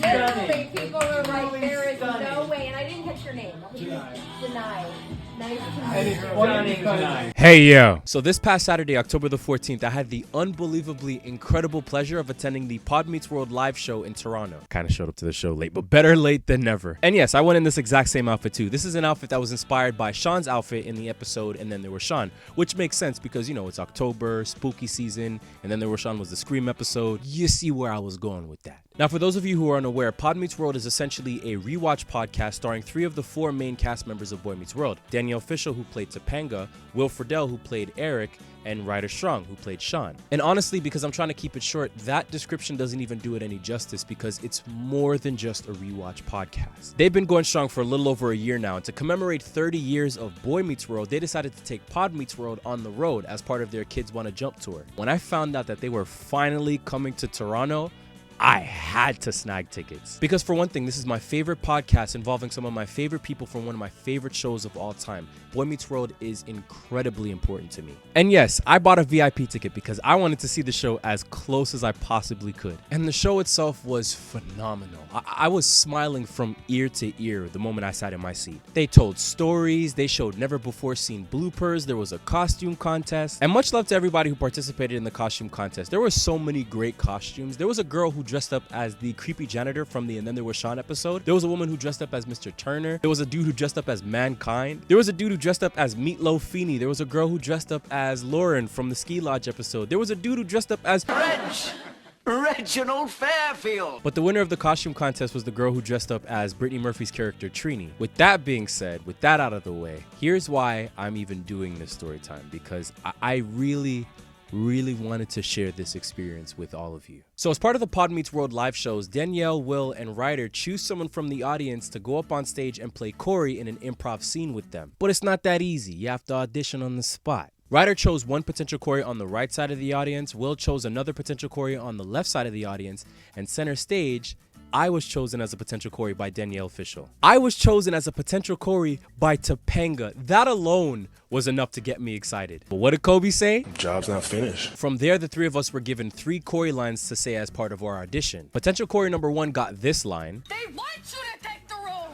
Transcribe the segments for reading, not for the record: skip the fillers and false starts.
Literally, people were like, there is no way. And I didn't catch your name. Deny. Hey yo! So this past Saturday, October the 14th, I had the unbelievably incredible pleasure of attending the Pod Meets World live show in Toronto. Kind of showed up to the show late, but better late than never. And yes, I went in this exact same outfit too. This is an outfit that was inspired by Sean's outfit in the episode, and then there was Sean, which makes sense because, you know, it's October, spooky season, and then there was Sean was the Scream episode. You see where I was going with that. Now, for those of you who are unaware, Pod Meets World is essentially a rewatch podcast starring 3 of the 4 main cast members of Boy Meets World. Danielle Fishel, who played Topanga, Will Friedle, who played Eric, and Ryder Strong, who played Sean. And honestly, because I'm trying to keep it short, that description doesn't even do it any justice because it's more than just a rewatch podcast. They've been going strong for a little over a year now, and to commemorate 30 years of Boy Meets World, they decided to take Pod Meets World on the road as part of their Kids Wanna Jump tour. When I found out that they were finally coming to Toronto, I had to snag tickets. Because for one thing, this is my favorite podcast involving some of my favorite people from one of my favorite shows of all time. Boy Meets World is incredibly important to me. And yes, I bought a VIP ticket because I wanted to see the show as close as I possibly could. And the show itself was phenomenal. I was smiling from ear to ear the moment I sat in my seat. They told stories, they showed never before seen bloopers, there was a costume contest, and much love to everybody who participated in the costume contest. There were so many great costumes. There was a girl who dressed up as the creepy janitor from the And Then There Was Sean episode. There was a woman who dressed up as Mr. Turner. There was a dude who dressed up as Mankind. There was a dude who dressed up as Meatloaf Feeney. There was a girl who dressed up as Lauren from the Ski Lodge episode. There was a dude who dressed up as Reginald Fairfield. But the winner of the costume contest was the girl who dressed up as Brittany Murphy's character Trini. With that being said, with that out of the way, here's why I'm even doing this story time, because I really wanted to share this experience with all of you. So as part of the Pod Meets World live shows, Danielle, Will, and Ryder choose someone from the audience to go up on stage and play Corey in an improv scene with them. But it's not that easy. You have to audition on the spot. Ryder chose one potential Corey on the right side of the audience, Will chose another potential Corey on the left side of the audience, and center stage, I was chosen as a potential Corey by Danielle Fishel. I was chosen as a potential Corey by Topanga. That alone was enough to get me excited. But what did Kobe say? Job's not finished. From there, the 3 of us were given 3 Corey lines to say as part of our audition. Potential Corey number 1 got this line. They want you to take the role.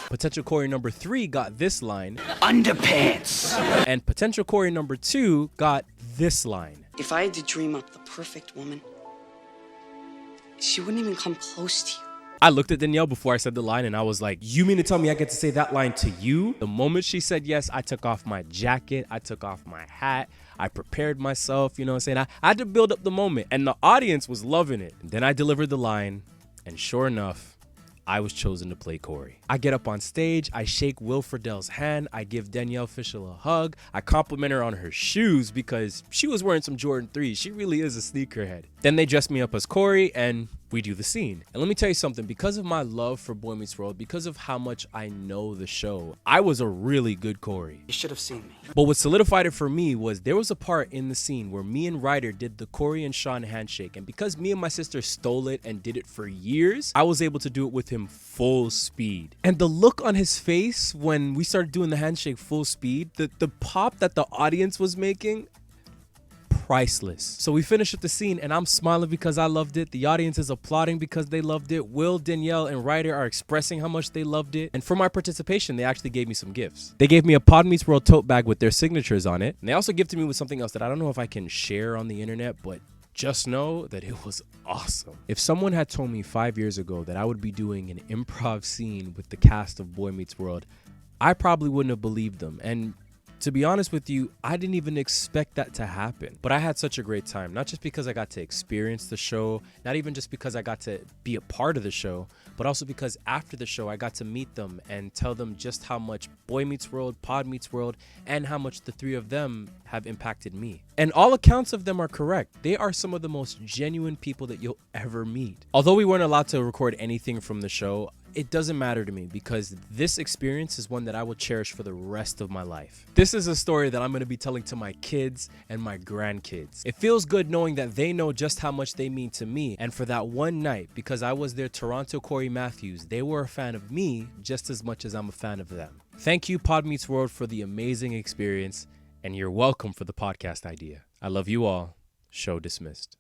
Potential Corey number 3 got this line. Underpants. And potential Corey number 2 got this line. If I had to dream up the perfect woman, she wouldn't even come close to you. I looked at Danielle before I said the line and I was like, you mean to tell me I get to say that line to you? The moment she said yes, I took off my jacket, I took off my hat, I prepared myself, you know what I'm saying? I had to build up the moment and the audience was loving it. And then I delivered the line and sure enough, I was chosen to play Corey. I get up on stage, I shake Will Friedle's hand, I give Danielle Fishel a hug, I compliment her on her shoes because she was wearing some Jordan 3s. She really is a sneakerhead. Then they dress me up as Corey and we do the scene. And let me tell you something, because of my love for Boy Meets World, because of how much I know the show, I was a really good Corey. You should have seen me. But what solidified it for me was there was a part in the scene where me and Ryder did the Corey and Sean handshake. And because me and my sister stole it and did it for years, I was able to do it with him full speed. And the look on his face when we started doing the handshake full speed, the pop that the audience was making, priceless. So we finished up the scene and I'm smiling because I loved it. The audience is applauding because they loved it. Will, Danielle, and Ryder are expressing how much they loved it. And for my participation, they actually gave me some gifts. They gave me a Pod Meets World tote bag with their signatures on it. And they also gifted me with something else that I don't know if I can share on the internet, but just know that it was awesome. If someone had told me 5 years ago that I would be doing an improv scene with the cast of Boy Meets World, I probably wouldn't have believed them. And to be honest with you, I didn't even expect that to happen. But I had such a great time, not just because I got to experience the show, not even just because I got to be a part of the show, but also because after the show, I got to meet them and tell them just how much Boy Meets World, Pod Meets World, and how much the 3 of them have impacted me. And all accounts of them are correct. They are some of the most genuine people that you'll ever meet. Although we weren't allowed to record anything from the show, it doesn't matter to me because this experience is one that I will cherish for the rest of my life. This is a story that I'm going to be telling to my kids and my grandkids. It feels good knowing that they know just how much they mean to me. And for that one night, because I was their Toronto Corey Matthews, they were a fan of me just as much as I'm a fan of them. Thank you, Pod Meets World, for the amazing experience. And you're welcome for the podcast idea. I love you all. Show dismissed.